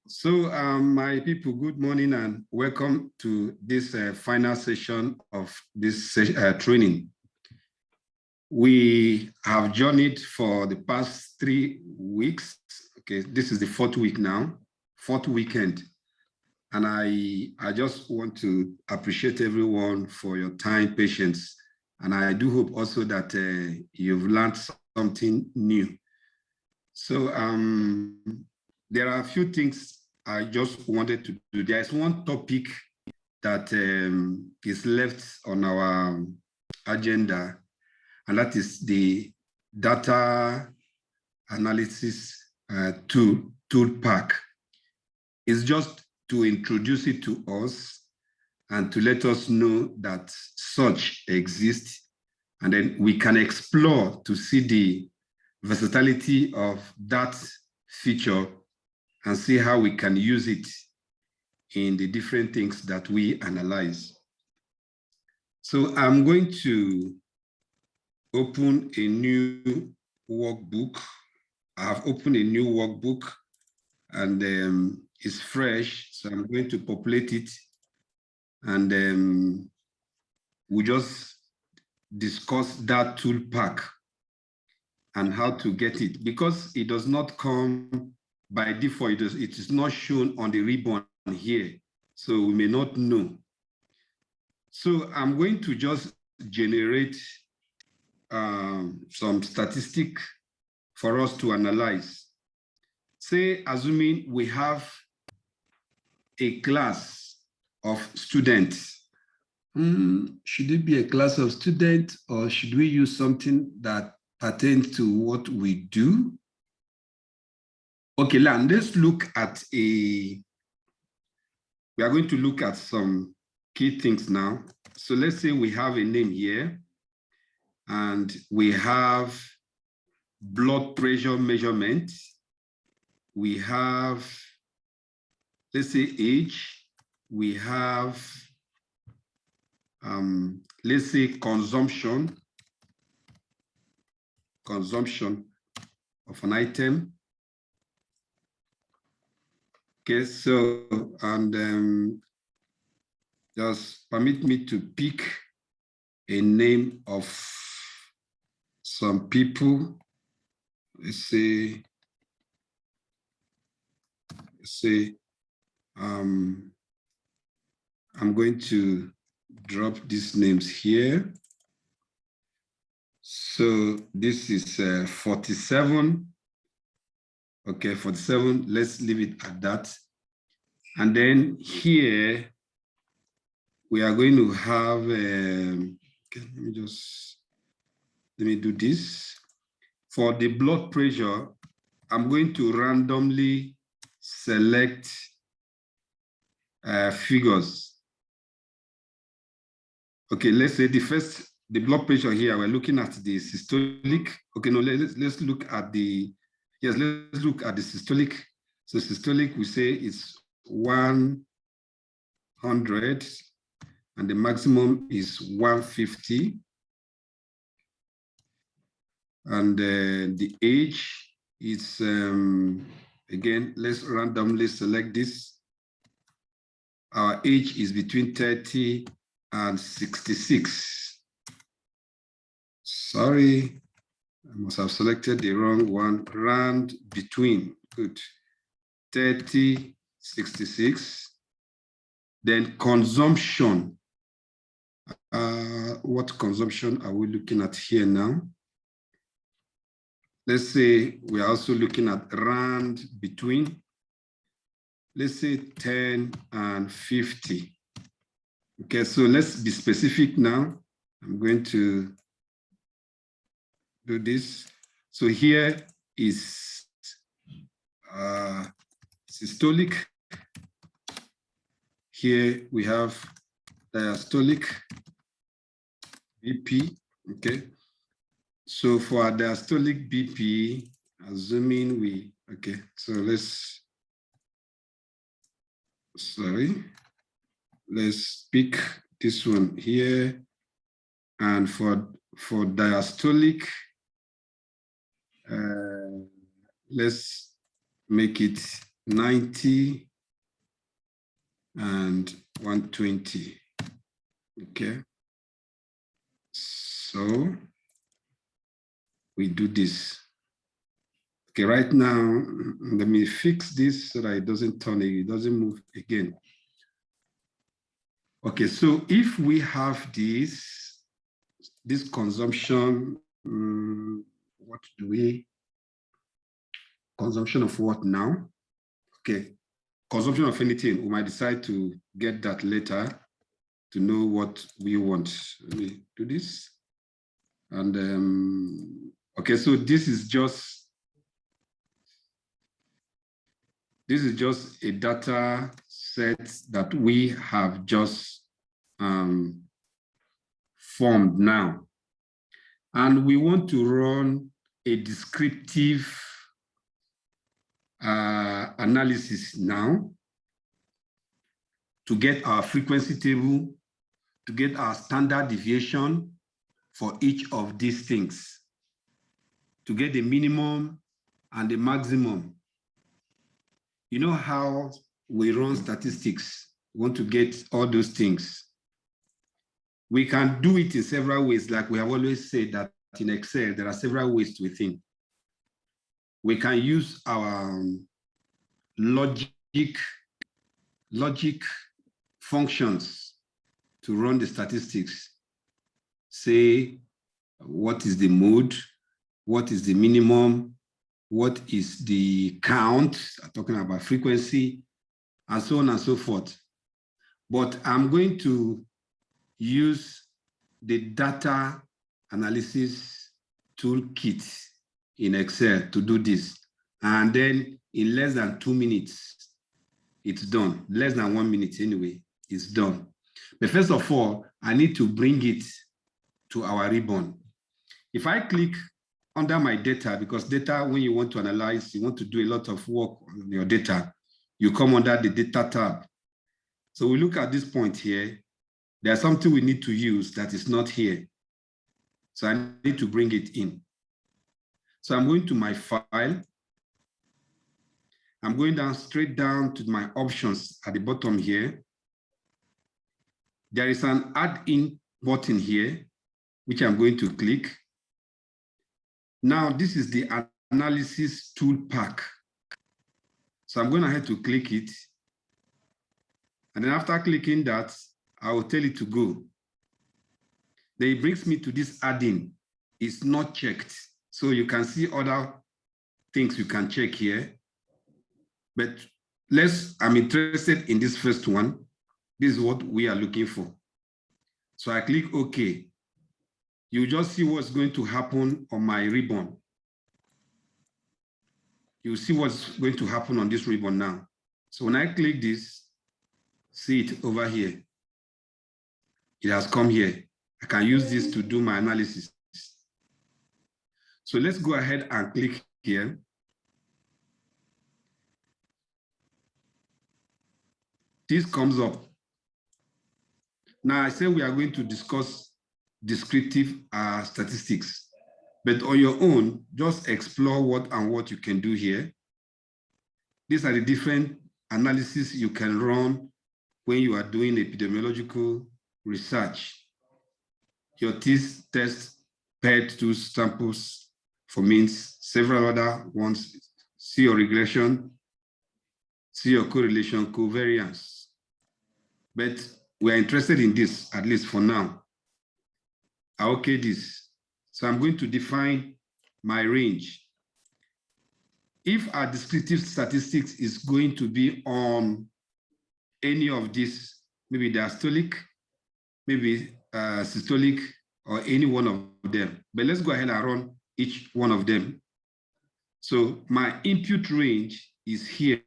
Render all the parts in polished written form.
So, my people, good morning and welcome to this final session of this training. We have journeyed for the past 3 weeks. Okay, this is the 4th week now, 4th weekend. And I just want to appreciate everyone for your time, patience. And I do hope also that you've learned something new. So there are a few things I just wanted to do. There is one topic that is left on our agenda, and that is the Data Analysis Toolpak. It's just to introduce it to us and to let us know that such exists, and then we can explore to see the versatility of that feature and see how we can use it in the different things that we analyze. So I'm going to open a new workbook. I have opened a new workbook and it's fresh, so I'm going to populate it and we just discuss that tool pack and how to get it, because it does not come by default. It is not shown on the ribbon here, so we may not know. So I'm going to just generate some statistic for us to analyze. Say, assuming we have a class of students. Should it be a class of students, or should we use something that pertains to what we do? Okay, let's look at we are going to look at some key things now. So let's say we have a name here and we have blood pressure measurement. We have, let's say, age. We have, let's say, consumption of an item. Okay, so, and just permit me to pick a name of some people. Let's say I'm going to drop these names here. So this is 47. Okay, 47, let's leave it at that. And then here, we are going to have, okay, let me do this. For the blood pressure, I'm going to randomly select figures. Okay, let's say the blood pressure here, we're looking at the systolic. Okay, no, let's look at the, yes, let's look at the systolic. So systolic, we say it's 100 and the maximum is 150. And the age is, again, let's randomly select this. Our age is between 30 and 66. Sorry, I must have selected the wrong one. Round between, good. 30, 66. Then consumption. What consumption are we looking at here now? Let's say we are also looking at round between, let's say 10 and 50. Okay, so let's be specific now. I'm going to do this. So here is systolic. Here we have diastolic, BP, okay. So for our diastolic BP, assuming we, okay, so let's pick this one here. And for diastolic, let's make it 90, and 120. Okay. So we do this. Okay, right now, let me fix this so that it doesn't turn, it doesn't move again. Okay, so if we have this consumption, what do we, consumption of what now? Okay, consumption of anything, we might decide to get that later to know what we want. Let me do this. And okay, so this is just a data set that we have just formed now. And we want to run a descriptive analysis now to get our frequency table, to get our standard deviation for each of these things, to get the minimum and the maximum. You know how we run statistics, we want to get all those things. We can do it in several ways, like we have always said that in Excel, there are several ways to think. We can use our logic functions to run the statistics. Say, what is the mode? What is the minimum? What is the count? I'm talking about frequency, and so on and so forth. But I'm going to use the data analysis toolkit in Excel to do this. And then in less than 2 minutes, it's done. Less than 1 minute anyway, it's done. But first of all, I need to bring it to our ribbon. If I click under my data, because data, when you want to analyze, you want to do a lot of work on your data, you come under the data tab. So we look at this point here. There's something we need to use that is not here. So I need to bring it in. So I'm going to my file. I'm going down straight down to my options at the bottom here. There is an add-in button here, which I'm going to click. Now, this is the Analysis Toolpak. So I'm going ahead to click it. And then after clicking that, I will tell it to go. Then it brings me to this add-in. It's not checked. So you can see other things you can check here. But I'm interested in this first one. This is what we are looking for. So I click OK. You just see what's going to happen on my ribbon. You see what's going to happen on this ribbon now. So when I click this, see it over here. It has come here. I can use this to do my analysis. So let's go ahead and click here. This comes up. Now I said we are going to discuss descriptive statistics, but on your own, just explore what you can do here. These are the different analysis you can run when you are doing epidemiological research. Your test paired to samples for means, several other ones, see your regression, see your correlation, covariance. But we're interested in this, at least for now. I okay this. So I'm going to define my range. If our descriptive statistics is going to be on any of these, maybe diastolic, maybe systolic, or any one of them. But let's go ahead and run each one of them. So my input range is here.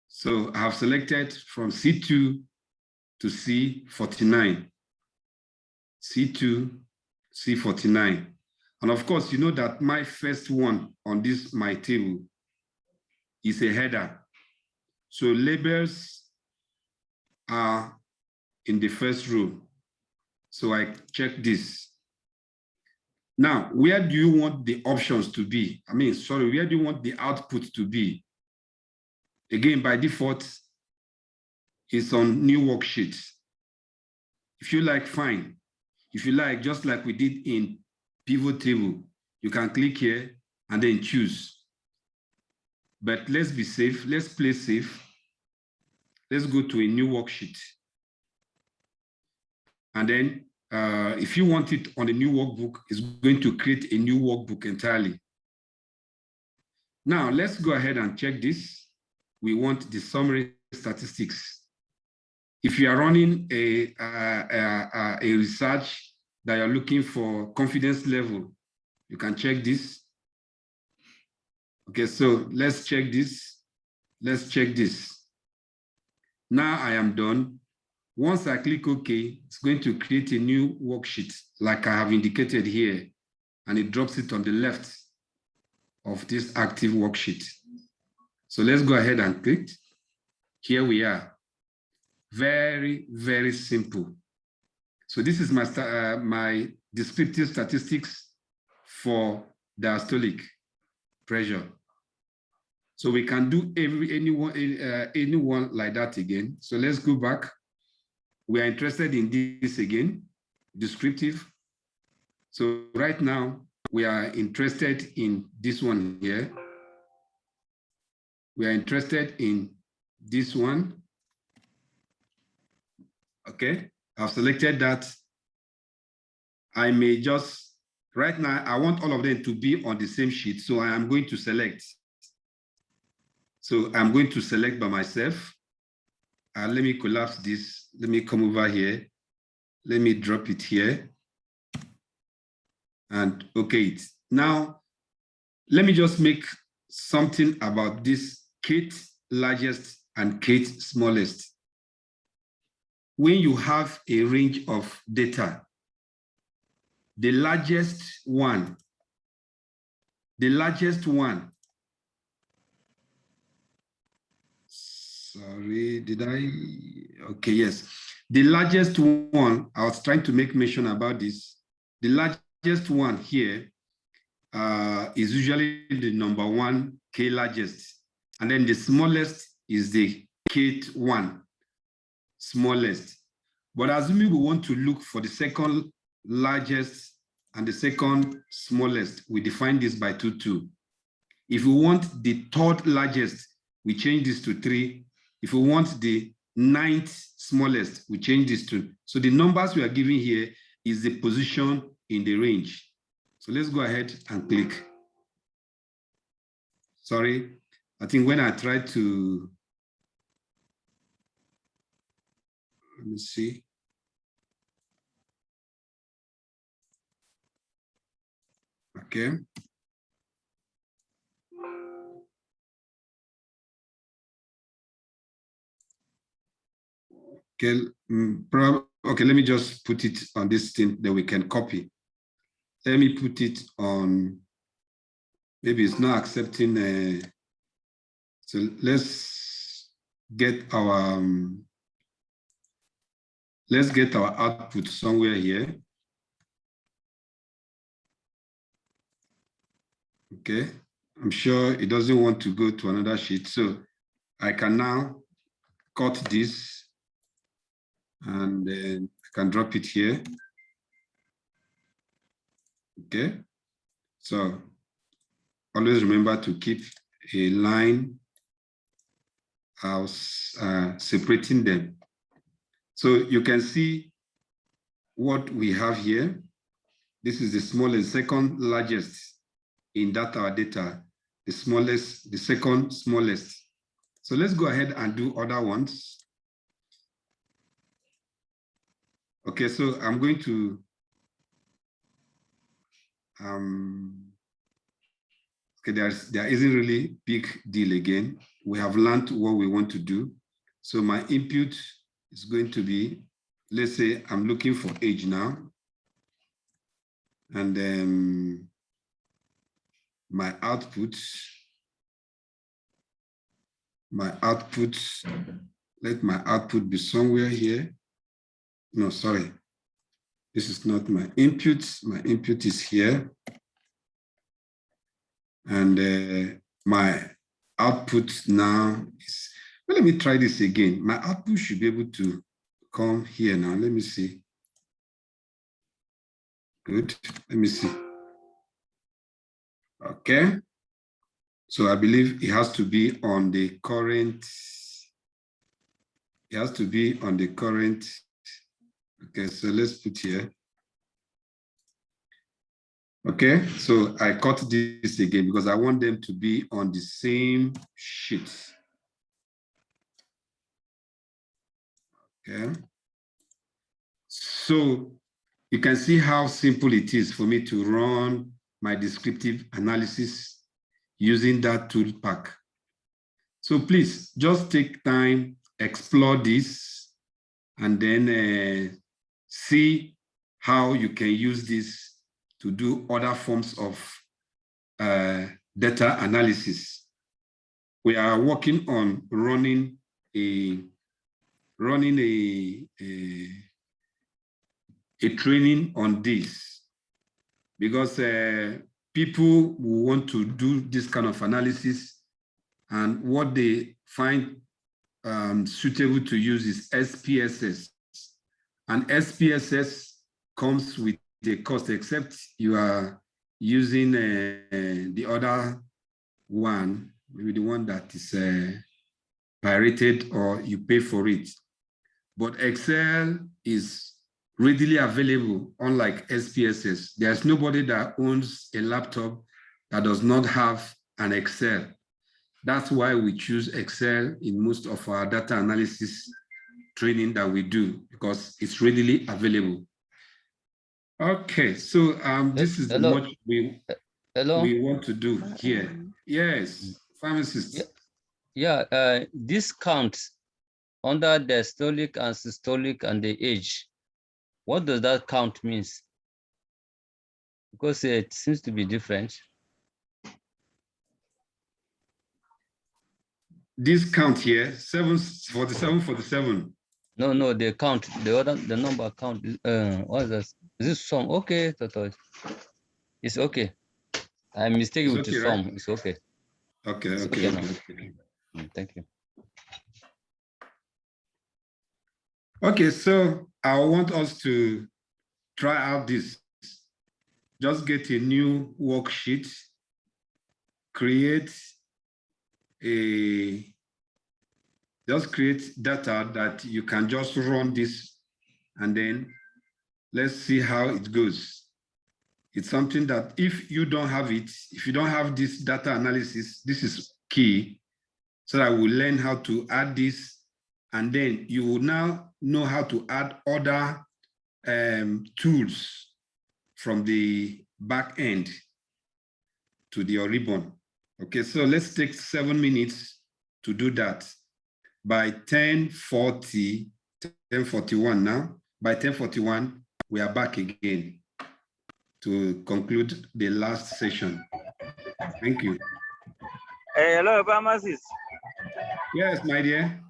So I have selected from C2 to C49. C2, C49. And of course, you know that my first one on this my table is a header. So labels are in the first row. So I check this. Now, where do you want the options to be? Where do you want the output to be? Again, by default, it's on new worksheet. If you like, fine. If you like, just like we did in PivotTable, you can click here and then choose. But let's be safe. Let's play safe. Let's go to a new worksheet. And then if you want it on a new workbook, it's going to create a new workbook entirely. Now, let's go ahead and check this. We want the summary statistics. If you are running a research that you're looking for confidence level, you can check this. Okay, so let's check this. Let's check this. Now I am done. Once I click OK, it's going to create a new worksheet like I have indicated here, and it drops it on the left of this active worksheet. So let's go ahead and click. Here we are. Very, very simple. So this is my descriptive statistics for diastolic pressure. So we can do anyone like that again. So let's go back. We are interested in this again, descriptive. So right now, we are interested in this one here. We are interested in this one. Okay, I've selected that. I may just, right now, I want all of them to be on the same sheet. So I am going to select. So I'm going to select by myself. Let me collapse this. Let me come over here. Let me drop it here. And okay, now let me just make something about this Kate largest and Kate smallest. When you have a range of data, the largest one, sorry, did I? Okay, yes. The largest one, I was trying to make mention about this. The largest one here is usually the number one K largest. And then the smallest is the K1 smallest. But assuming we want to look for the second largest and the second smallest, we define this by 2, 2. If we want the third largest, we change this to 3. If we want the 9th smallest, we change this to. So the numbers we are giving here is the position in the range. So let's go ahead and click. Sorry, I think when I try to, let me see. Okay. Okay, okay, let me just put it on this thing that we can copy. Let me put it on, maybe it's not accepting. So let's get our output somewhere here. Okay, I'm sure it doesn't want to go to another sheet. So I can now cut this and then I can drop it here. Okay, so always remember to keep a line separating them. So you can see what we have here. This is the smallest, second largest in our data, the smallest, the second smallest. So let's go ahead and do other ones. Okay, so I'm going to, okay, there isn't really big deal again. We have learned what we want to do. So my input is going to be, let's say I'm looking for age now. And then my output, let my output be somewhere here. No, sorry. This is not my input. My input is here. And my output now is, well, let me try this again. My output should be able to come here now. Let me see. Good. Let me see. Okay. So I believe it has to be on the current. It has to be on the current. Okay, so let's put here. Okay, so I cut this again because I want them to be on the same sheet. Okay. So you can see how simple it is for me to run my descriptive analysis using that Toolpak. So please just take time, explore this, and then see how you can use this to do other forms of data analysis. We are working on running a training on this because people who want to do this kind of analysis, and what they find suitable to use is SPSS. And SPSS comes with a cost, except you are using the other one, maybe the one that is pirated or you pay for it. But Excel is readily available, unlike SPSS. There's nobody that owns a laptop that does not have an Excel. That's why we choose Excel in most of our data analysis training that we do, because it's readily available. Okay, so this is what we want to do here. Yes, pharmacists. Yeah, this counts under the systolic and systolic and the age. What does that count means? Because it seems to be different. This count here, 47. No, the count, the number count. What is this? Is this sum? Okay, it's okay. I'm mistaken with the sum. Right? It's okay. Okay, okay. Thank you. Okay, so I want us to try out this. Just get a new worksheet, create data that you can just run this, and then let's see how it goes. It's something that if you don't have it, if you don't have this data analysis, this is key, so that we'll learn how to add this, and then you will now know how to add other tools from the back end to the ribbon. Okay, so let's take 7 minutes to do that. By 10:41 now, by 10:41, we are back again to conclude the last session. Thank you. Hello, pharmacist. Yes, my dear.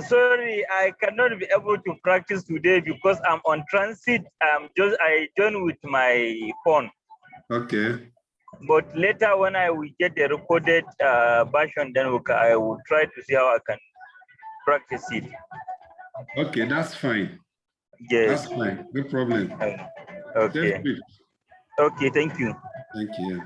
Sorry, I cannot be able to practice today because I'm on transit. I joined with my phone. Okay. But later, when I will get the recorded version, then I will try to see how I can practice it. Okay, that's fine. Yes. That's fine. No problem. Okay. Okay, thank you. Thank you.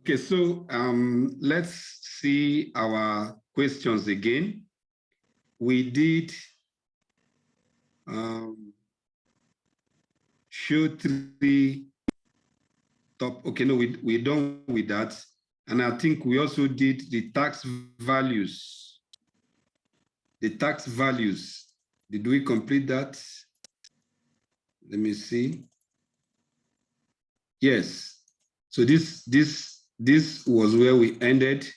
Okay, so let's see our questions again. We did show 3 top. Okay, no, we're done with that. And I think we also did the tax values. The tax values. Did we complete that? Let me see. Yes. So this was where we ended.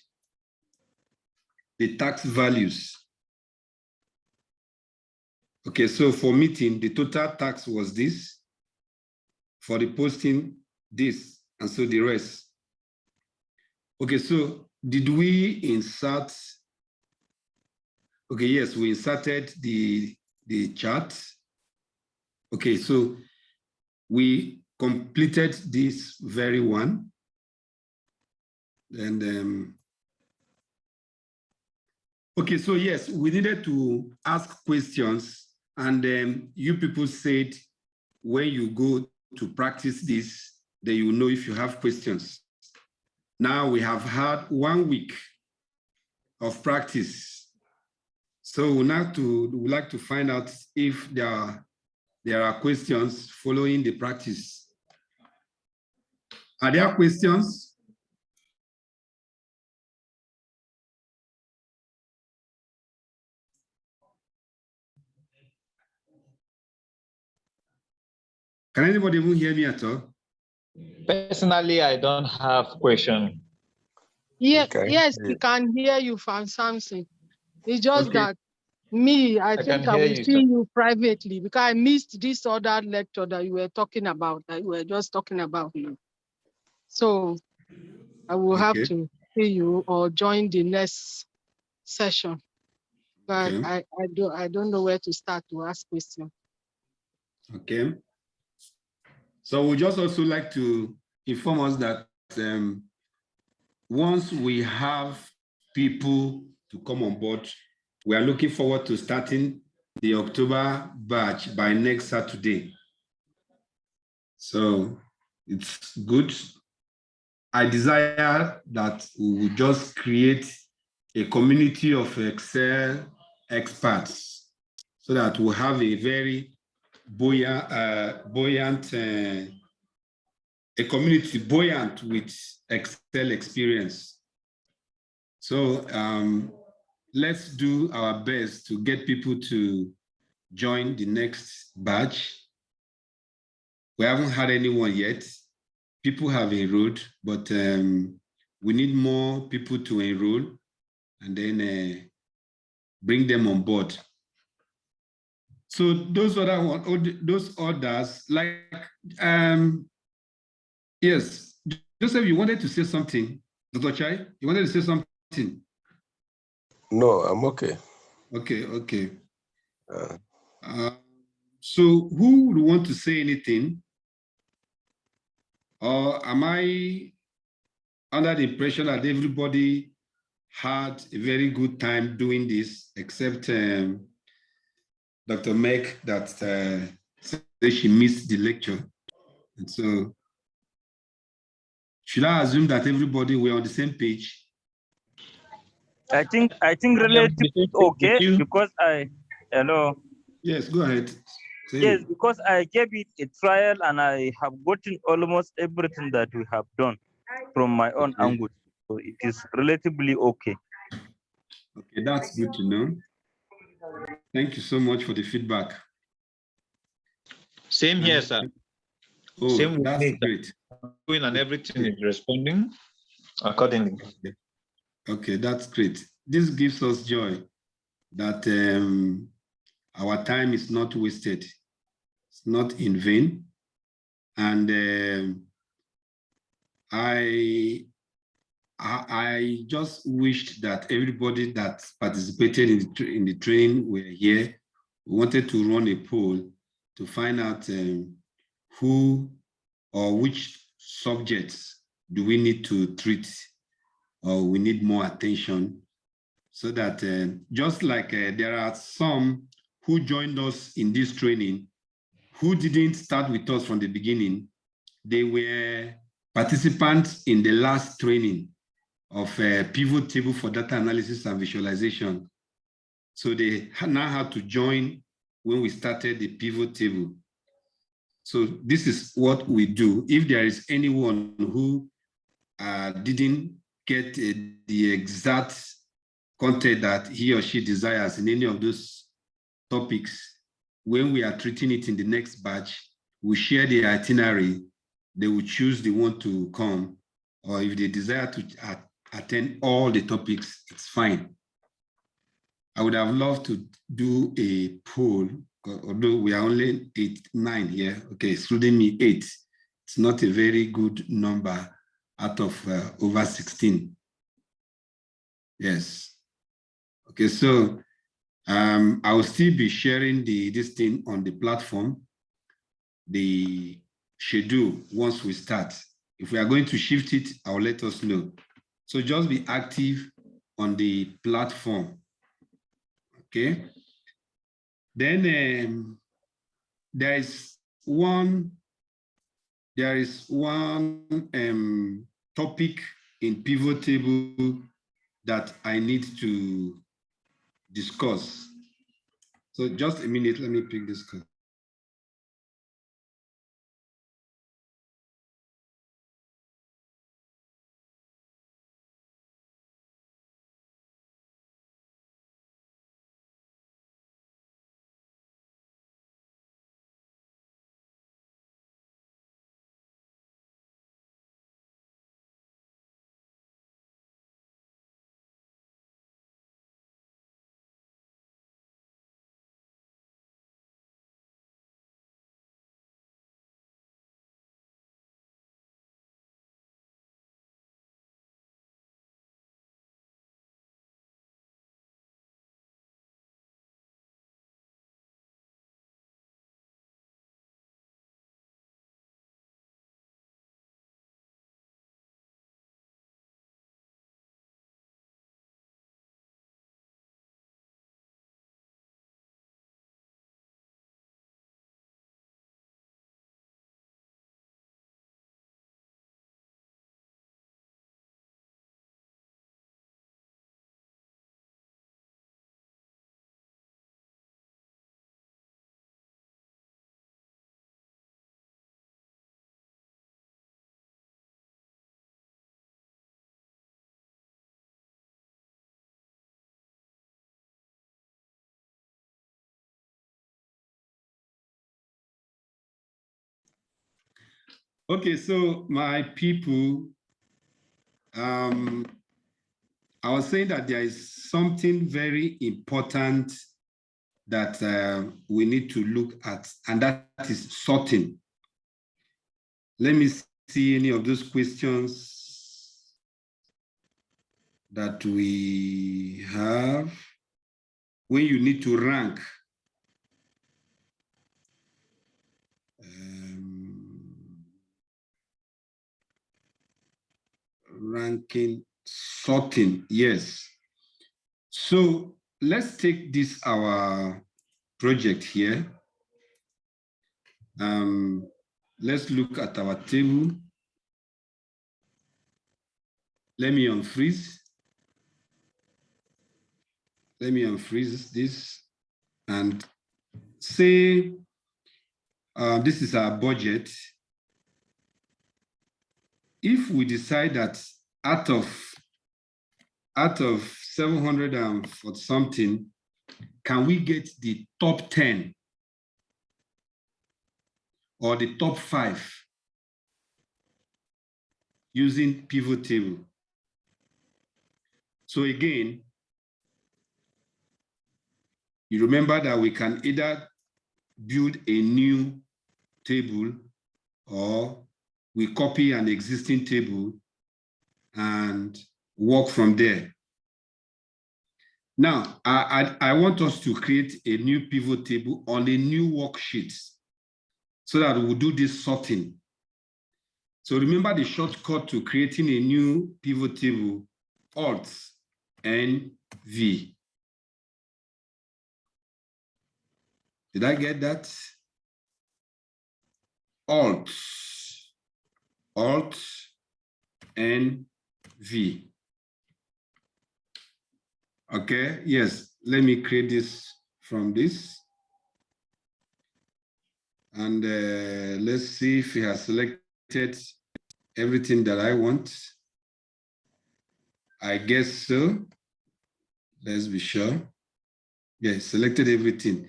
The tax values. Okay, so for meeting, the total tax was this. For the posting, this, and so the rest. Okay, so did we insert? Okay, yes, we inserted the chart. Okay, so we completed this very one. And okay, so yes, we needed to ask questions, and you people said when you go to practice this, then you know if you have questions. Now we have had 1 week of practice. So we'd like to find out if there are questions following the practice. Are there questions? Can anybody even hear me at all? Personally, I don't have question. Yeah, Okay. yes, we can hear you from Samson. It's just Okay. that me, I can think I hear will you, see sir. you privately because I missed this other lecture that you were talking about, that you were just talking about you. So I will have Okay. to see you or join the next session. But Okay. I don't know where to start to ask questions. Okay. So we just also like to inform us that once we have people to come on board, we are looking forward to starting the October batch by next Saturday. So it's good. I desire that we will just create a community of Excel experts so that we'll have a very buoyant a community buoyant with Excel experience. So let's do our best to get people to join the next batch. We haven't had anyone yet. People have enrolled, but we need more people to enroll and then bring them on board. So those others, like yes, Joseph, you wanted to say something. Dr. Chai, you wanted to say something? No, I'm okay. Okay. So who would want to say anything? Or am I under the impression that everybody had a very good time doing this, except Dr. Meg that said she missed the lecture? And so should I assume that everybody were on the same page? I think relatively okay because hello. Yes, go ahead. Yes, because I gave it a trial and I have gotten almost everything that we have done from my own angle. So it is relatively okay. Okay, that's good to know. Thank you so much for the feedback. Same here, sir. Oh, Same with that's me, great. and everything is responding accordingly. Okay, that's great. This gives us joy that our time is not wasted. It's not in vain. And I just wished that everybody that participated in the training were here. We wanted to run a poll to find out who or which subjects do we need to treat or we need more attention, so that just like there are some who joined us in this training who didn't start with us from the beginning. They were participants in the last training of PivotTable for data analysis and visualization. So they now had to join when we started the PivotTable. So this is what we do. If there is anyone who didn't get the exact content that he or she desires in any of those topics, when we are treating it in the next batch, we share the itinerary. They will choose the one to come, or if they desire to attend all the topics, it's fine. I would have loved to do a poll, although we are only 9 here, okay, excluding me 8. It's not a very good number. out of over 16. Yes. Okay, so I will still be sharing this thing on the platform, the schedule once we start. If we are going to shift it, I'll let us know. So just be active on the platform. Okay. Then there is one topic in PivotTable that I need to discuss. So just a minute, let me pick this card. Okay, so my people, I was saying that there is something very important that we need to look at, and that is sorting. Let me see any of those questions that we have. When you need to rank, ranking, sorting, yes. So let's take this, our project here. Let's look at our table. Let me unfreeze. Let me unfreeze this and say this is our budget. If we decide that out of 700 and for something, can we get the top 10 or the top 5 using PivotTable? So again, you remember that we can either build a new table or we copy an existing table and work from there. Now, I want us to create a new pivot table on a new worksheet so that we'll do this sorting. So remember the shortcut to creating a new pivot table, Alt-N-V. Did I get that? Alt-N-V. Okay, yes, let me create this from this. And let's see if it has selected everything that I want. I guess so. Let's be sure. Yes, selected everything.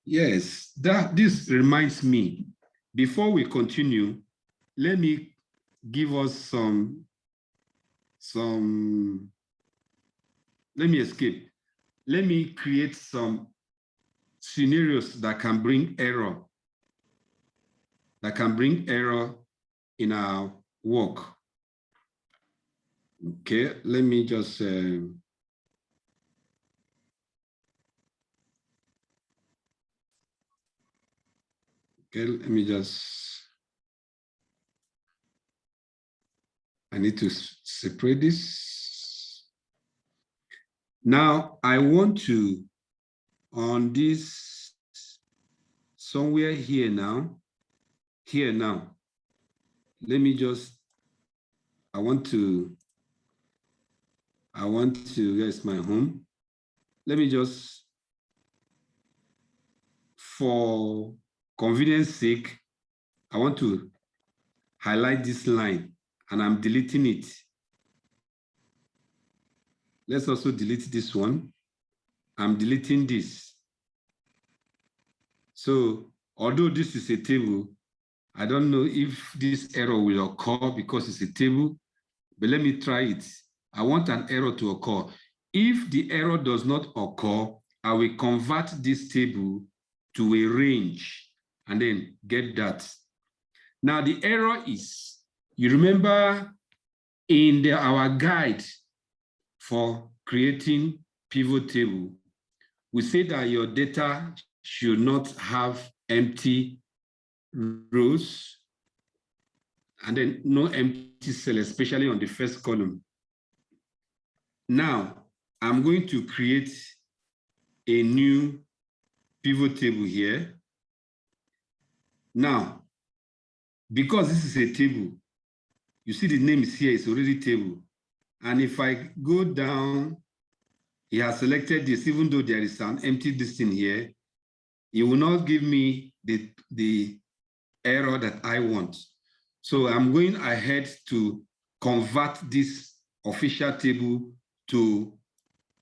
Yes, this reminds me, before we continue, let me give us let me escape. Let me create some scenarios that can bring error, in our work. Okay, let me just okay, let me just, I need to separate this. Now I want to, on this, somewhere here now, let me just, I want to, here's my home. Let me just, for convenience sake, I want to highlight this line and I'm deleting it. Let's also delete this one. I'm deleting this. So although this is a table, I don't know if this error will occur because it's a table, but let me try it. I want an error to occur. If the error does not occur, I will convert this table to a range and then get that. Now the error is, you remember in our guide for creating pivot table, we say that your data should not have empty rows and then no empty cell, especially on the first column. Now, I'm going to create a new pivot table here. Now, because this is a table, you see the name is here, it's already table. And if I go down, he has selected this, even though there is an empty listing here, it will not give me the error that I want. So I'm going ahead to convert this official table to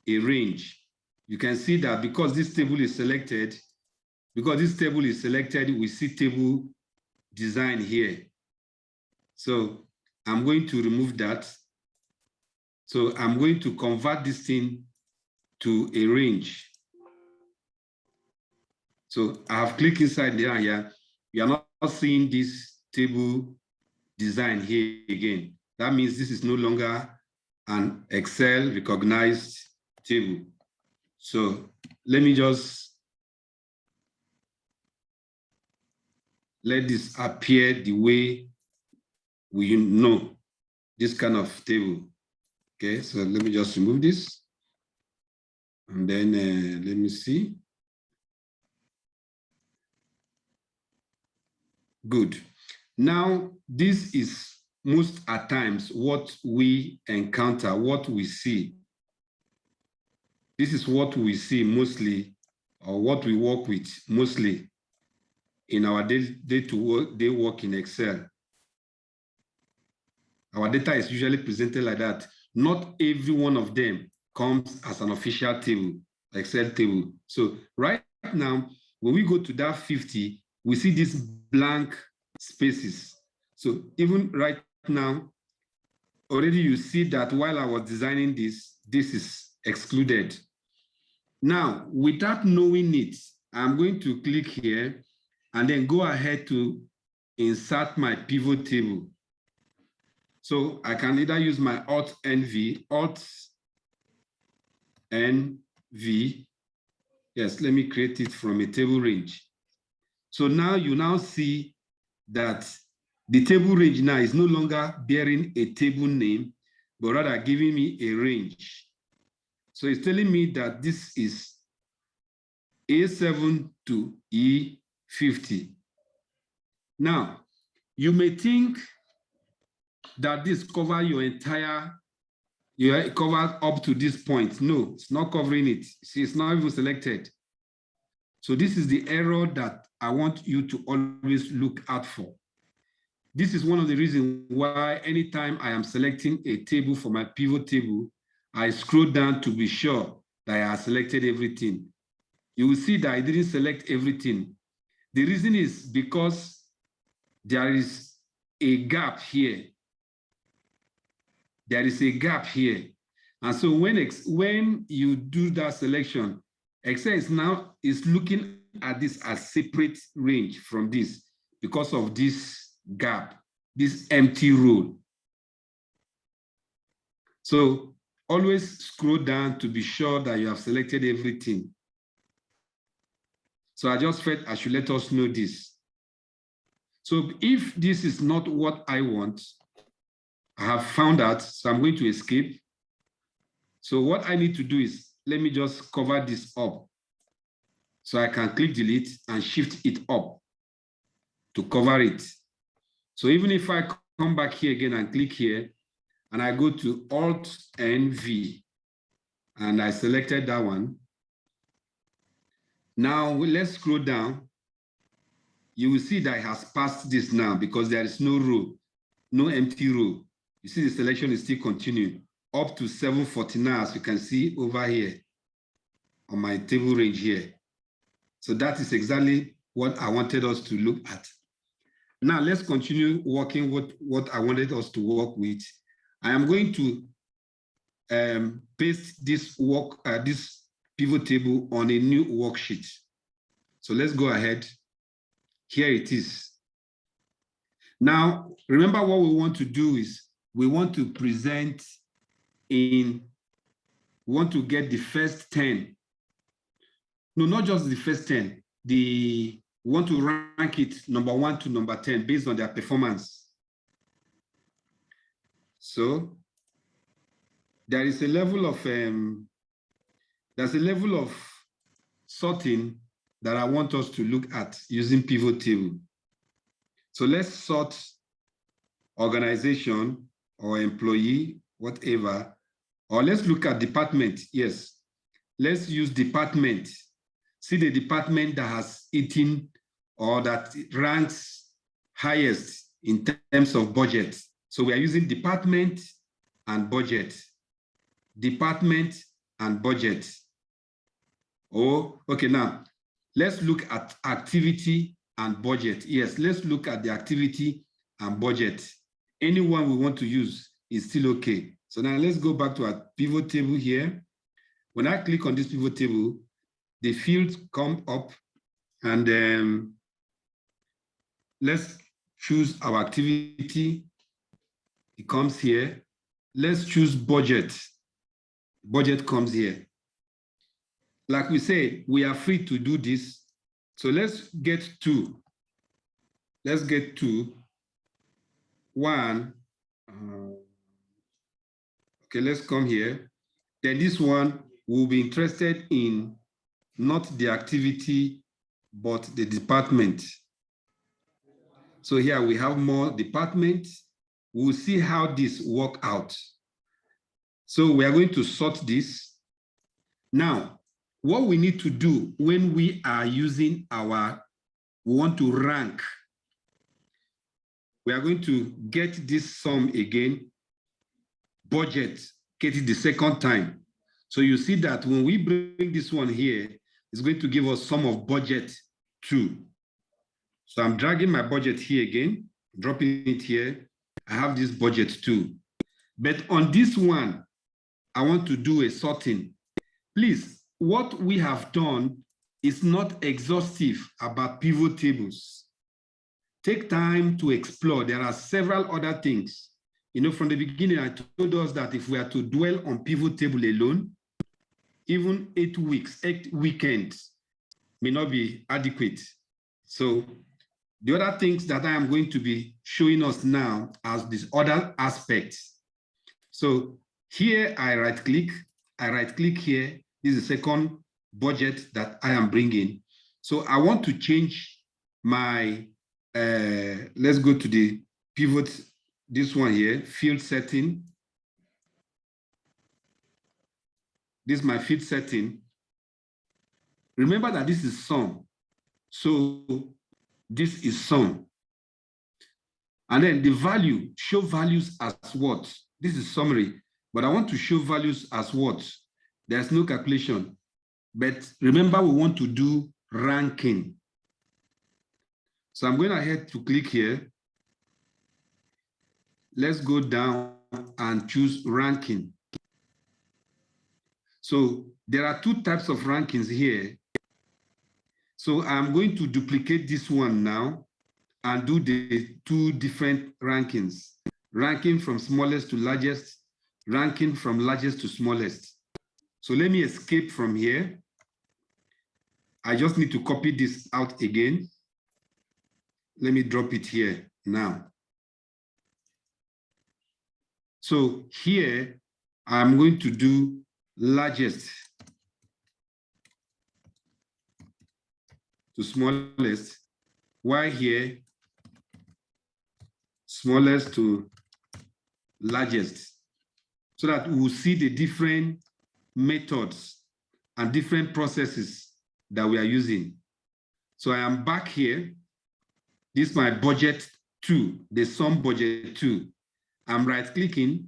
a range. You can see that because this table is selected, we see table design here. So I'm going to remove that. So I'm going to convert this thing to a range. So I have clicked inside there. Here. You are not seeing this table design here again. That means this is no longer an Excel recognized table. So let me just let this appear the way we know this kind of table. Okay, so let me just remove this. And then let me see. Good. Now, this is most at times what we encounter, what we see. This is what we see mostly, or what we work with mostly in our day-to-day work in Excel. Our data is usually presented like that. Not every one of them comes as an official table, Excel table. So right now, when we go to that 50, we see these blank spaces. So even right now, already you see that while I was designing this, this is excluded. Now, without knowing it, I'm going to click here and then go ahead to insert my pivot table. So I can either use my Alt-NV. Yes, let me create it from a table range. So now you now see that the table range now is no longer bearing a table name, but rather giving me a range. So it's telling me that this is A7 to E50. Now, you may think that this covers your entire, you are covered up to this point. No, it's not covering it. See, it's not even selected. So this is the error that I want you to always look out for. This is one of the reasons why anytime I am selecting a table for my pivot table, I scroll down to be sure that I have selected everything. You will see that I didn't select everything. The reason is because there is a gap here. There is a gap here. And so when you do that selection, Excel is looking at this as separate range from this because of this gap, this empty row. So always scroll down to be sure that you have selected everything. So I just felt I should let us know this. So if this is not what I want, I have found out, so I'm going to escape. So what I need to do is, let me just cover this up. So I can click delete and shift it up to cover it. So even if I come back here again and click here, and I go to Alt and V, and I selected that one. Now let's scroll down. You will see that it has passed this now because there is no row, no empty row. You see the selection is still continuing up to 749, as you can see over here on my table range here. So that is exactly what I wanted us to look at. Now let's continue working with what I wanted us to work with. I am going to paste this this pivot table on a new worksheet. So let's go ahead. Here it is. Now, remember what we want to do is we want to present we want to get the first 10. No, not just the first 10. We want to rank it number 1 to number 10 based on their performance. So there is a level of sorting that I want us to look at using pivot table. So let's sort organization or employee, whatever, or let's look at department. Yes, let's use department. See the department that has eaten or that ranks highest in terms of budget. So we are using department and budget. Department and budget. Oh, okay, now let's look at activity and budget. Yes, let's look at the activity and budget. Anyone we want to use is still okay. So now let's go back to our pivot table here. When I click on this pivot table, the fields come up, and let's choose our activity. It comes here. Let's choose budget. Budget comes here. Like we said, we are free to do this. So let's get 2. Let's get 2. 1. Okay, let's come here. Then this one will be interested in not the activity, but the department. So here we have more departments. We'll see how this work out. So we are going to sort this. Now, what we need to do when we are using we want to rank, we are going to get this sum again, budget, get it the second time. So you see that when we bring this one here, it's going to give us sum of budget 2. So I'm dragging my budget here again, dropping it here. I have this budget 2. But on this one, I want to do a sorting. Please, what we have done is not exhaustive about pivot tables. Take time to explore. There are several other things. You know, from the beginning, I told us that if we are to dwell on pivot table alone, even 8 weeks, 8 weekends may not be adequate. So the other things that I am going to be showing us now as these other aspects. So here I right click here. This is the second budget that I am bringing. So I want to change my, let's go to the pivot, this one here, field setting. This is my field setting. Remember that this is sum. So this is sum. And then the value, show values as what? This is summary, but I want to show values as what? There's no calculation. But remember, we want to do ranking. So I'm going ahead to click here. Let's go down and choose ranking. So there are 2 types of rankings here. So I'm going to duplicate this one now and do the 2 different rankings. Ranking from smallest to largest, ranking from largest to smallest. So let me escape from here. I just need to copy this out again. Let me drop it here now. So here, I'm going to do largest to smallest, while here, smallest to largest, so that we will see the different methods and different processes that we are using. So I am back here. This is my budget 2, the sum budget 2. I'm right-clicking.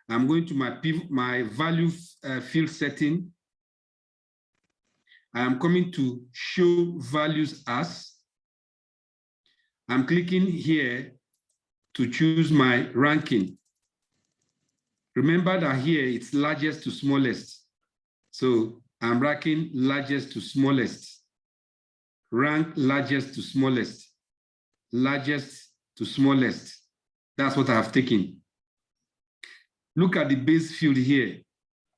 I'm going to my value field setting. I am coming to show values as. I'm clicking here to choose my ranking. Remember that here it's largest to smallest. So I'm ranking largest to smallest. Rank largest to smallest. Largest to smallest. That's what I have taken. Look at the base field here.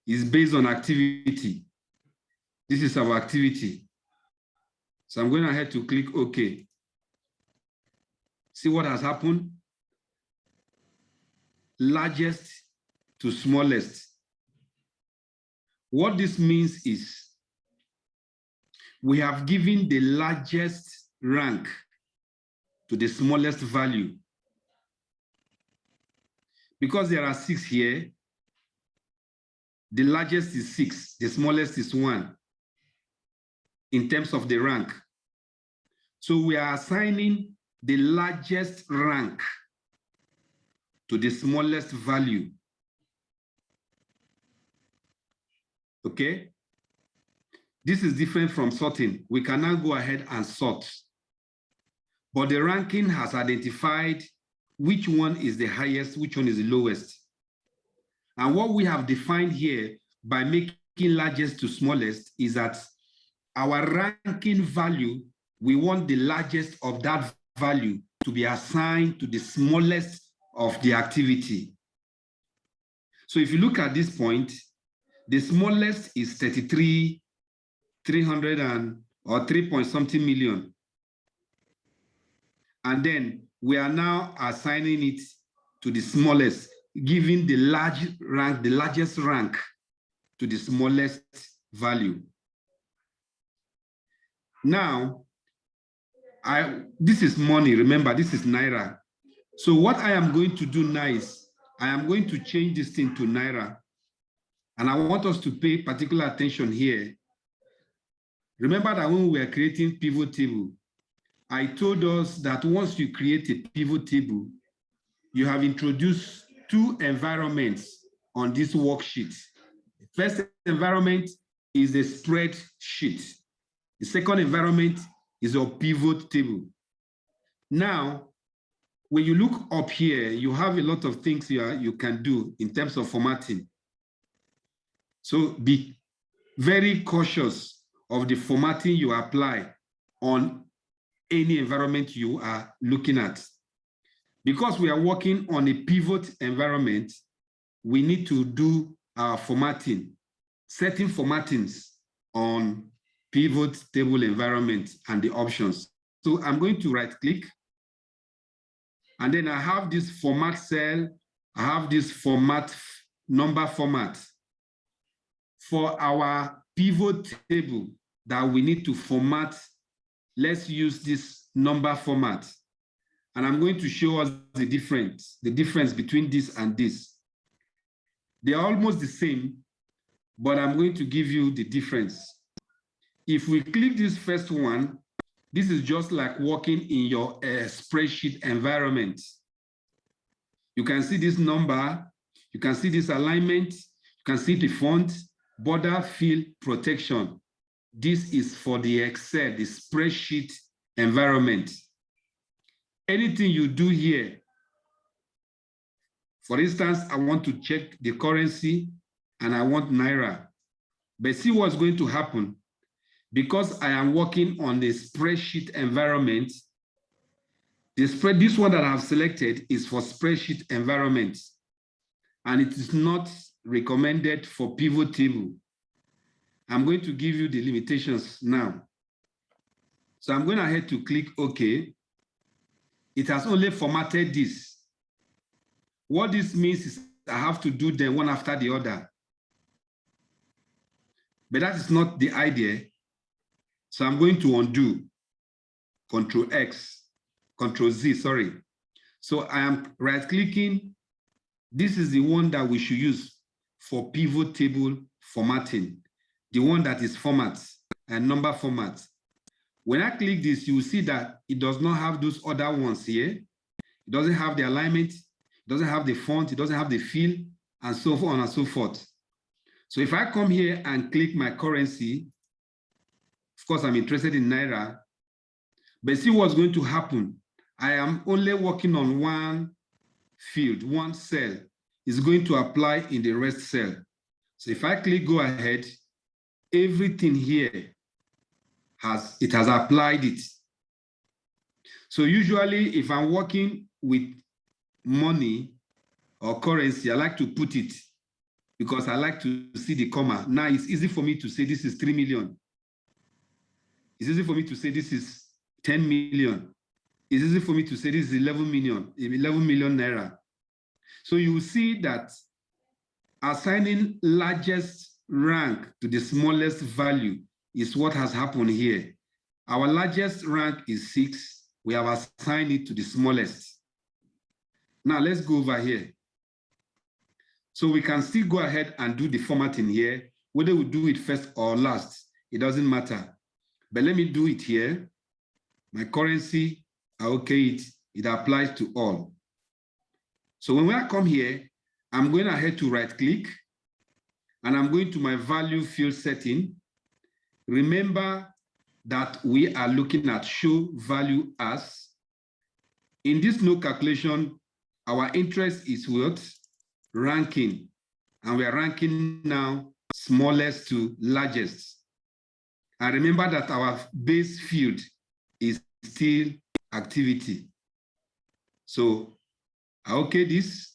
It's based on activity. This is our activity. So I'm going ahead to click OK. See what has happened? Largest to smallest. What this means is we have given the largest rank to the smallest value. Because there are 6 here, the largest is 6, the smallest is 1 in terms of the rank. So we are assigning the largest rank to the smallest value. Okay? This is different from sorting. We can now go ahead and sort. But the ranking has identified which one is the highest, which one is the lowest. And what we have defined here by making largest to smallest is that our ranking value, we want the largest of that value to be assigned to the smallest of the activity. So if you look at this point, the smallest is 300 or 3 point something million. And then we are now assigning it to the smallest, giving the largest rank to the smallest value. Now, this is money, remember, this is Naira. So what I am going to do now is, I am going to change this thing to Naira. And I want us to pay particular attention here. Remember that when we were creating PivotTable, I told us that once you create a PivotTable, you have introduced 2 environments on this worksheet. The first environment is the spreadsheet. The second environment is your PivotTable. Now, when you look up here, you have a lot of things you can do in terms of formatting. So be very cautious of the formatting you apply on any environment you are looking at. Because we are working on a pivot environment, we need to do our formatting, setting formattings on pivot table environment and the options. So I'm going to right click, and then I have this format cell, I have this format, number format. For our pivot table that we need to format, let's use this number format. And I'm going to show us the difference between this and this. They are almost the same, but I'm going to give you the difference. If we click this first one, this is just like working in your spreadsheet environment. You can see this number, you can see this alignment, you can see the font, border field protection. This is for the Excel, the spreadsheet environment. Anything you do here, for instance, I want to check the currency and I want Naira. But see what's going to happen. Because I am working on the spreadsheet environment, this one that I've selected is for spreadsheet environments. and it is not recommended for PivotTable. I'm going to give you the limitations now. So I'm going ahead to click OK. It has only formatted this. What this means is I have to do them one after the other. But that is not the idea. So I'm going to undo, Control X, Control Z, sorry. So I am right-clicking. This is the one that we should use for PivotTable formatting, the one that is formats and number formats. When I click this, you will see that it does not have those other ones here. It doesn't have the alignment, it doesn't have the font, it doesn't have the fill, and so on and so forth. So if I come here and click my currency, of course, I'm interested in Naira, but see what's going to happen. I am only working on one field, one cell. Is going to apply in the rest cell. So if I click go ahead, everything here has applied it. So usually if I'm working with money or currency, I like to put it because I like to see the comma. Now it's easy for me to say this is 3 million. It's easy for me to say this is 10 million. It's easy for me to say this is 11 million Naira. So you will see that assigning largest rank to the smallest value is what has happened here. Our largest rank is 6. We have assigned it to the smallest. Now let's go over here. So we can still go ahead and do the formatting here. Whether we do it first or last, it doesn't matter. But let me do it here. My currency, I okay it applies to all. So when I come here, I'm going ahead to right click and I'm going to my value field setting. Remember that we are looking at show value as. In this no calculation, our interest is what? Ranking. And we are ranking now smallest to largest. And remember that our base field is still activity. So okay, this,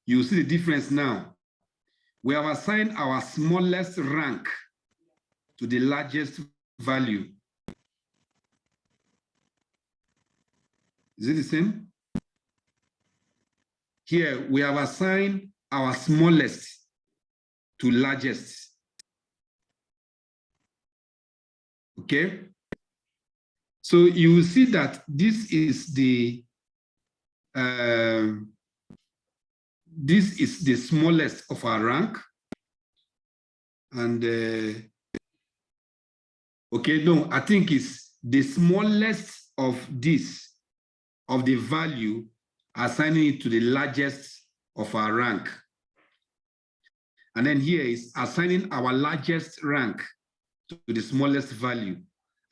you see the difference now. We have assigned our smallest rank to the largest value. Is it the same? Here, we have assigned our smallest to largest. Okay? So you will see that this is the smallest of our rank. And okay, no, I think it's the smallest of this, of the value, assigning it to the largest of our rank. And then here is assigning our largest rank to the smallest value.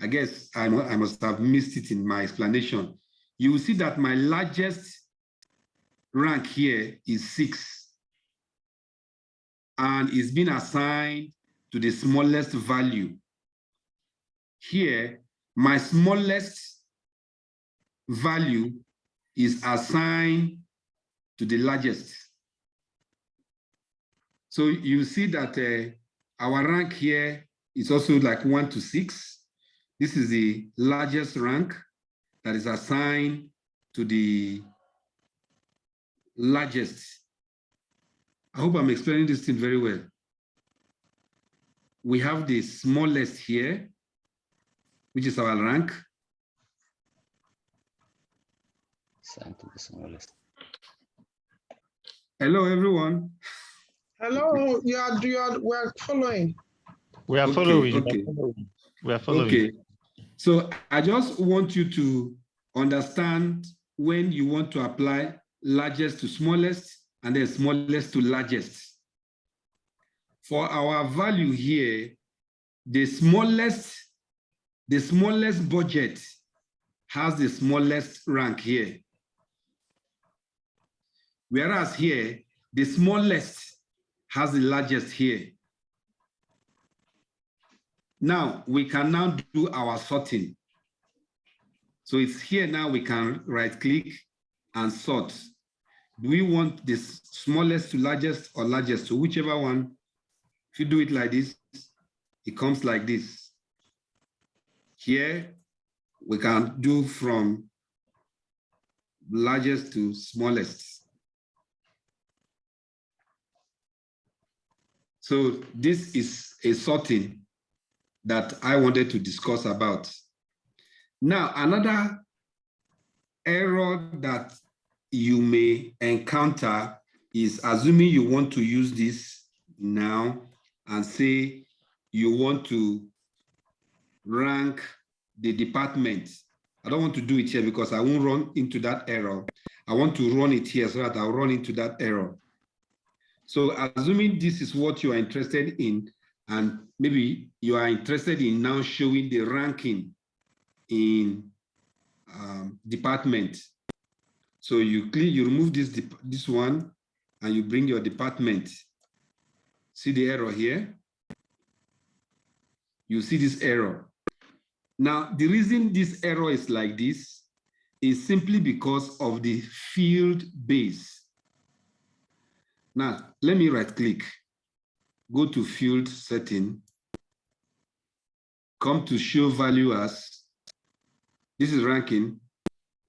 I guess I must have missed it in my explanation. You will see that my largest rank here is 6. And it's been assigned to the smallest value. Here, my smallest value is assigned to the largest. So you see that our rank here is also like 1 to 6. This is the largest rank that is assigned to the largest. I hope I'm explaining this thing very well. We have the smallest here, which is our rank. Assigned to the smallest. Hello, everyone. Hello, we're following. We are Okay, following. okay. We are following. Okay. So I just want you to understand when you want to apply largest to smallest and then smallest to largest. For our value here, the smallest budget has the smallest rank here. Whereas here, the smallest has the largest here. Now, we can now do our sorting. So it's here now we can right click and sort. do we want this smallest to largest or largest? So whichever one, if you do it like this, it comes like this. Here, we can do from largest to smallest. So this is a sorting that I wanted to discuss about. Now, another error that you may encounter is assuming you want to use this now and say you want to rank the department. I don't want to do it here because I won't run into that error. I want to run it here so that I'll run into that error. So assuming this is what you are interested in, and maybe you are interested in now showing the ranking in department. So you remove this one and you bring your department. See the error here? You see this error. Now, the reason this error is like this is simply because of the field base. Now, let me right click, go to field setting, come to show value as, this is ranking,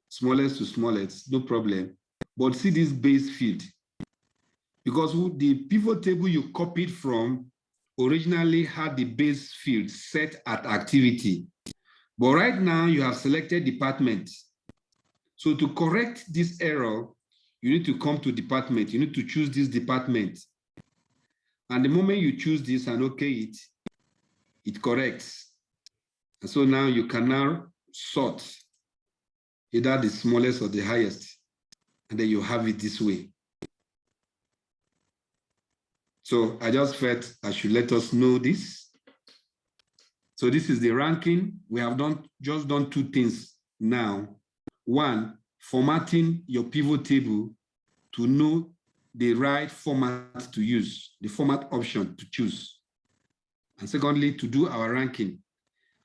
smallest to smallest, no problem. But see this base field, because the pivot table you copied from originally had the base field set at activity. But right now you have selected department. So to correct this error, you need to come to department. You need to choose this department. And the moment you choose this and okay it corrects. And so now you can now sort either the smallest or the highest. And then you have it this way. So I just felt I should let us know this. So this is the ranking. We have just done two things now. One, formatting your pivot table to know the right format to use, the format option to choose. And secondly, to do our ranking.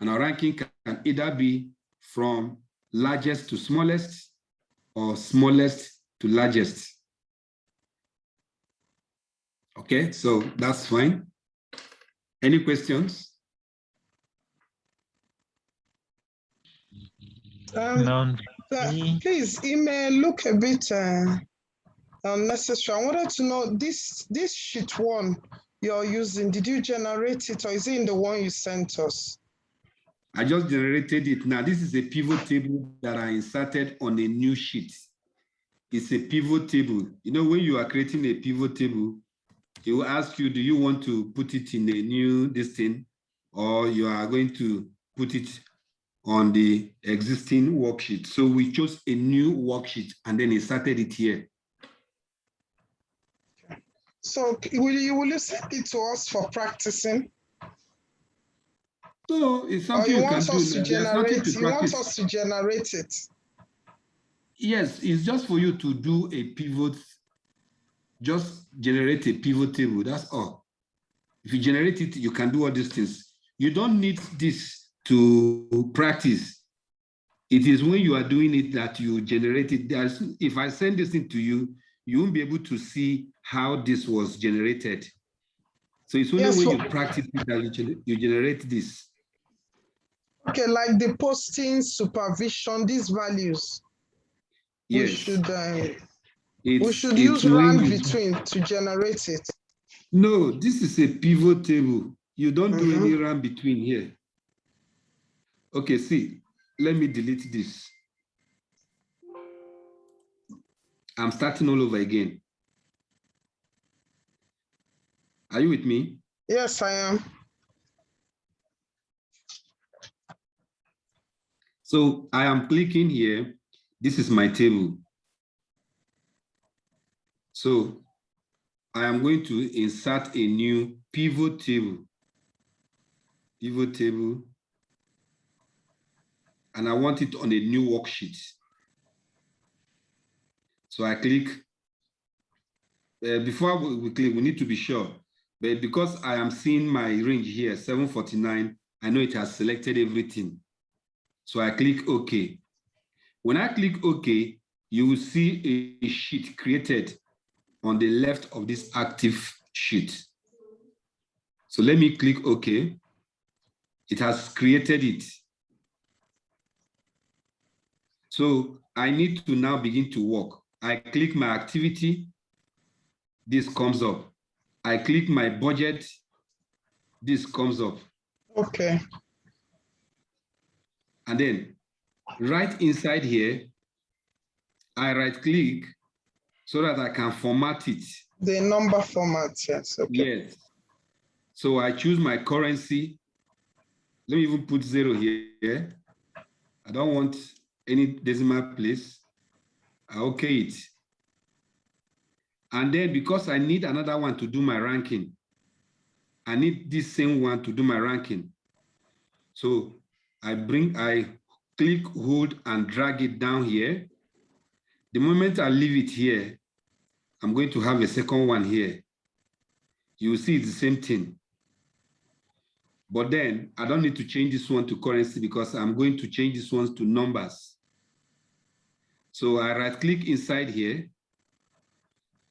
And our ranking can either be from largest to smallest or smallest to largest. Okay, so that's fine. Any questions? None. Please, email look a bit unnecessary. I wanted to know this sheet one you're using. Did you generate it, or is it in the one you sent us? I just generated it. Now, this is a pivot table that I inserted on a new sheet. It's a pivot table. You know, when you are creating a pivot table, it will ask you, do you want to put it in a new thing, or you are going to put it on the existing worksheet? So we chose a new worksheet and then inserted it here. So will you send it to us for practicing? So it's something you can do. You want us to generate it? Yes, it's just for you to do a pivot. Just generate a pivot table, that's all. If you generate it, you can do all these things. You don't need this to practice. It is when you are doing it that you generate it. If I send this thing to you, you won't be able to see how this was generated. So it's only when you practice it that you generate this. Okay, like the posting, supervision, these values. Yes. We should use rand between to generate it. No, this is a pivot table. You don't do any rand between here. Okay, see, let me delete this. I'm starting all over again. Are you with me? Yes, I am. So I am clicking here. This is my table. So I am going to insert a new pivot table. Pivot table. And I want it on a new worksheet. So I click. Before we click, we need to be sure. But because I am seeing my range here, 749, I know it has selected everything. So I click OK. When I click OK, you will see a sheet created on the left of this active sheet. So let me click OK. It has created it. So I need to now begin to work. I click my activity, this comes up. I click my budget, this comes up. Okay. And then right inside here, I right click so that I can format it. The number format, yes. Okay. Yes. So I choose my currency. Let me even put 0 here. I don't want any decimal place. I okay it. And then because I need another one to do my ranking, I need this same one to do my ranking. So I click, hold, and drag it down here. The moment I leave it here, I'm going to have a second one here. You will see it's the same thing. But then I don't need to change this one to currency because I'm going to change this one to numbers. So I right click inside here.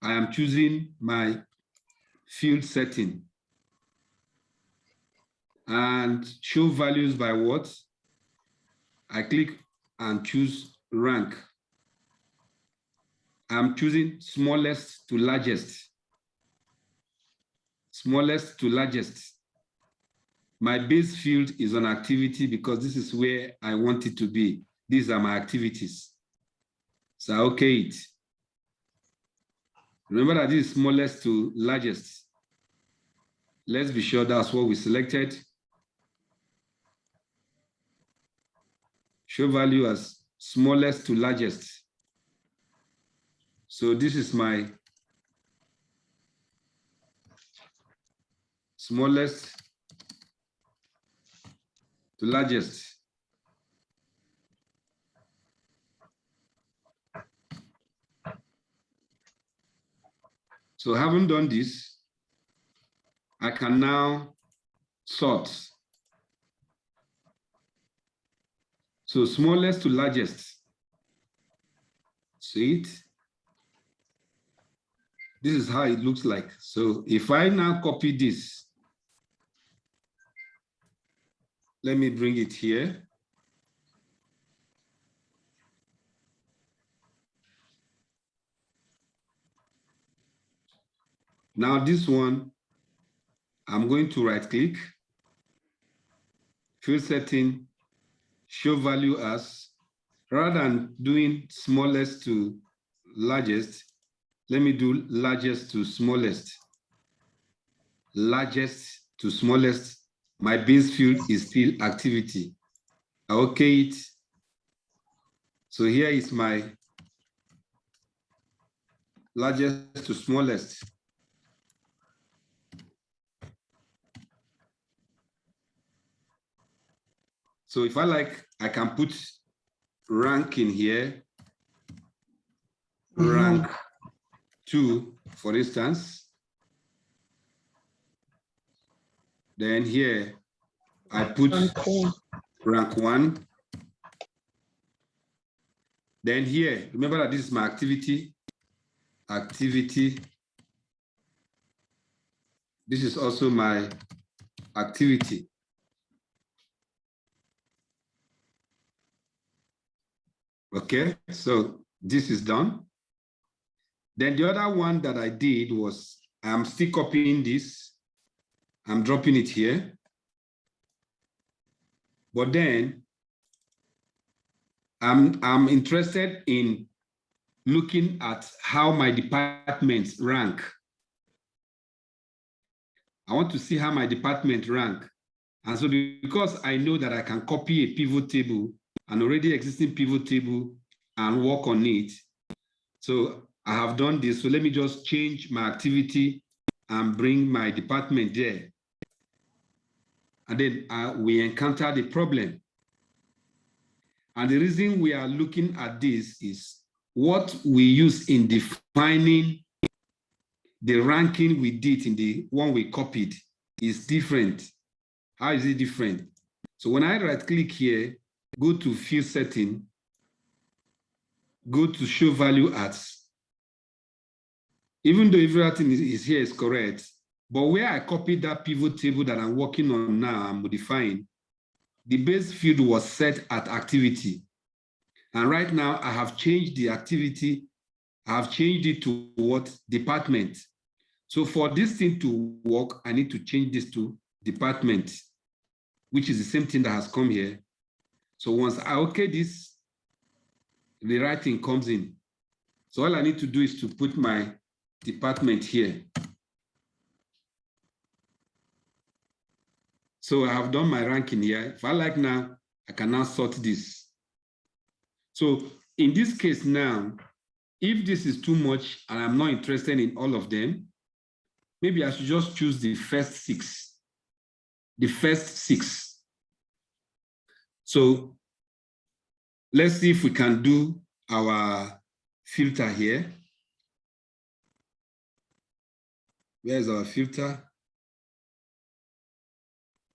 I am choosing my field setting and show values by what? I click and choose rank. I'm choosing smallest to largest. Smallest to largest. My base field is on activity because this is where I want it to be. These are my activities. So okay it. Remember that this is smallest to largest. Let's be sure that's what we selected. Show value as smallest to largest. So this is my smallest to largest. So having done this, I can now sort. So smallest to largest. See it? This is how it looks like. So if I now copy this, let me bring it here. Now this one, I'm going to right click, field setting, show value as, rather than doing smallest to largest, let me do largest to smallest. Largest to smallest, my base field is still activity. Okay it. So here is my largest to smallest. So if I like, I can put rank in here, rank 2, for instance. Then here, I put rank 1. Then here, remember that this is my activity. Activity. This is also my activity. Okay, so this is done. Then the other one that I did was, I'm still copying this. I'm dropping it here. But then I'm interested in looking at how my departments rank. I want to see how my department rank. And so because I know that I can copy a pivot table, an already existing pivot table, and work on it. So I have done this. So let me just change my activity and bring my department there. And then we encountered a problem. And the reason we are looking at this is what we use in defining the ranking we did in the one we copied is different. How is it different? So when I right click here, go to field setting, go to show value as, even though everything is here is correct, but where I copied that pivot table that I'm working on now, I'm modifying, the base field was set at activity. And right now I have changed the activity, I have changed it to what? Department. So for this thing to work, I need to change this to department, which is the same thing that has come here. So once I okay this, the right thing comes in. So all I need to do is to put my department here. So I have done my ranking here. If I like now, I can now sort this. So in this case now, if this is too much and I'm not interested in all of them, maybe I should just choose the first six. The first six. So let's see if we can do our filter here. Where's our filter?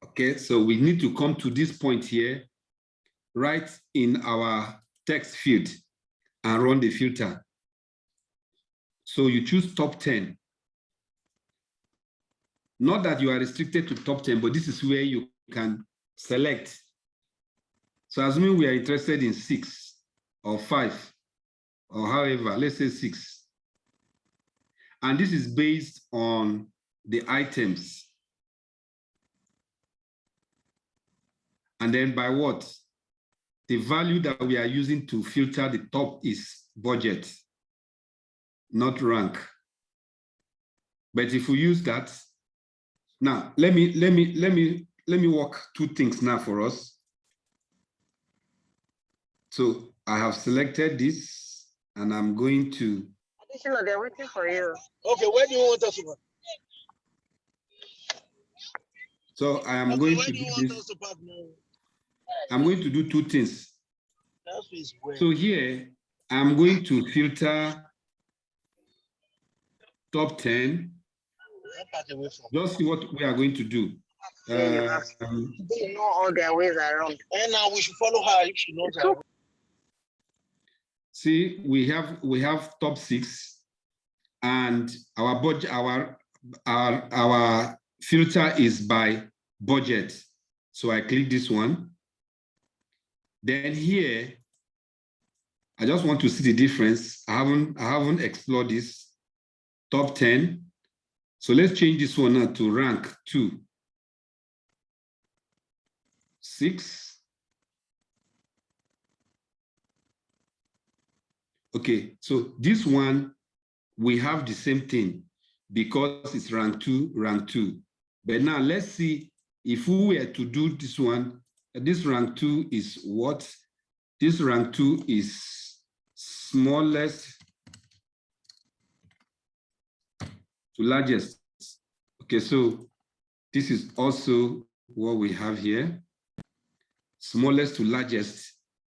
Okay, so we need to come to this point here, right in our text field, and run the filter. So you choose top 10. Not that you are restricted to top 10, but this is where you can select. So assuming we are interested in 6 or 5, or however, let's say 6. And this is based on the items. And then by what? The value that we are using to filter the top is budget, not rank. But if we use that, now let me work two things now for us. So I have selected this, and I'm going to. Additional, they're waiting for you. Okay, where do you want us to park? So I am going to do this. I'm going to do two things. So here, I'm going to filter top 10. Just see what we are going to do. They know all their ways around. And now we should follow her if she knows her. See, we have top 6, and our budget, our filter is by budget. So I click this one. Then here, I just want to see the difference. I haven't explored this top 10. So let's change this one now to rank 2. 6. Okay, so this one, we have the same thing because it's rank 2, rank 2. But now let's see if we were to do this one, this rank 2 is what? This rank 2 is smallest to largest. Okay, so this is also what we have here, smallest to largest.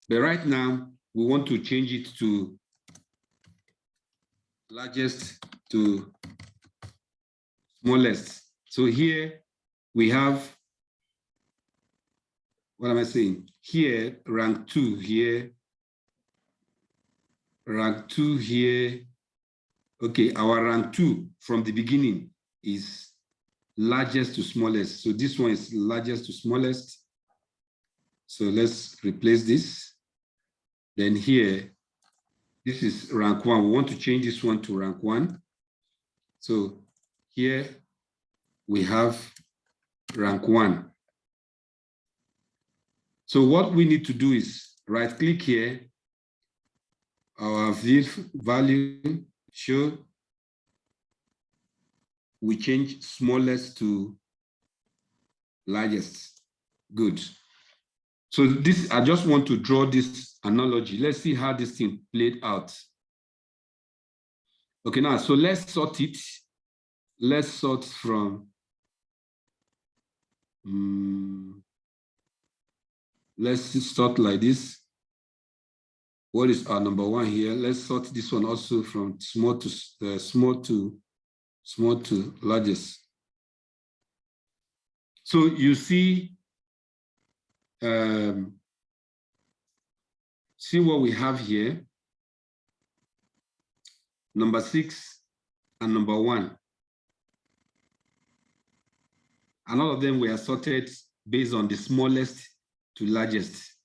But right now, we want to change it to largest to smallest. So here we have, what am I saying? Here, rank 2 here, rank 2 here. Okay, our rank 2 from the beginning is largest to smallest. So this one is largest to smallest. So let's replace this. Then here, this is rank 1. We want to change this one to rank 1. So here we have rank 1. So what we need to do is right click here, our value show, we change smallest to largest. Good. So this, I just want to draw this analogy. Let's see how this thing played out. Okay, now, so let's sort it. Let's sort from, let's sort like this. What is our number 1 here? Let's sort this one also from small to largest. So you see, see what we have here. number 6, and number 1. And all of them were sorted based on the smallest to largest.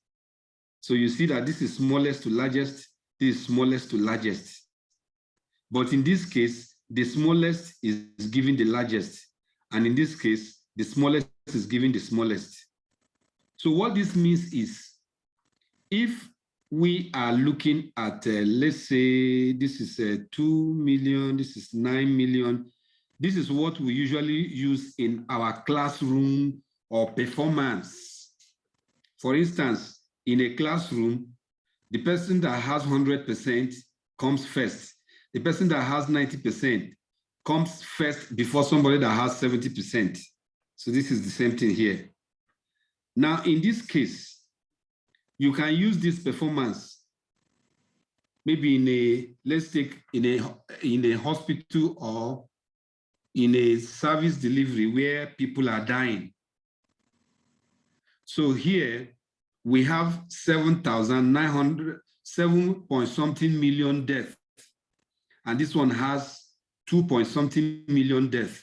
So you see that this is smallest to largest, this is smallest to largest. But in this case, the smallest is giving the largest. And in this case, the smallest is giving the smallest. So what this means is, if we are looking at, let's say, this is 2 million, this is 9 million. This is what we usually use in our classroom or performance. For instance, in a classroom, the person that has 100% comes first. The person that has 90% comes first before somebody that has 70%. So this is the same thing here. Now, in this case, you can use this performance maybe in a, let's take in a hospital or in a service delivery where people are dying. So here we have 7,900, 7-point-something million deaths. And this one has 2-point-something million deaths.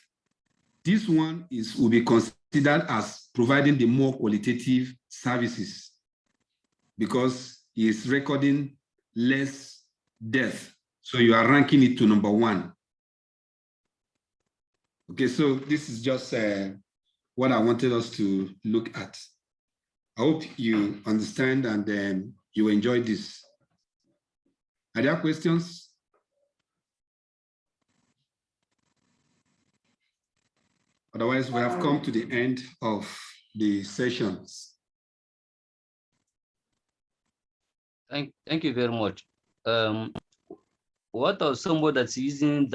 This one will be considered as providing the more qualitative services because it's recording less death. So you are ranking it to number 1. Okay, so this is just what I wanted us to look at. I hope you understand and then you enjoy this. Are there questions? Otherwise, we have come to the end of the sessions. Thank you very much. What of somebody that's using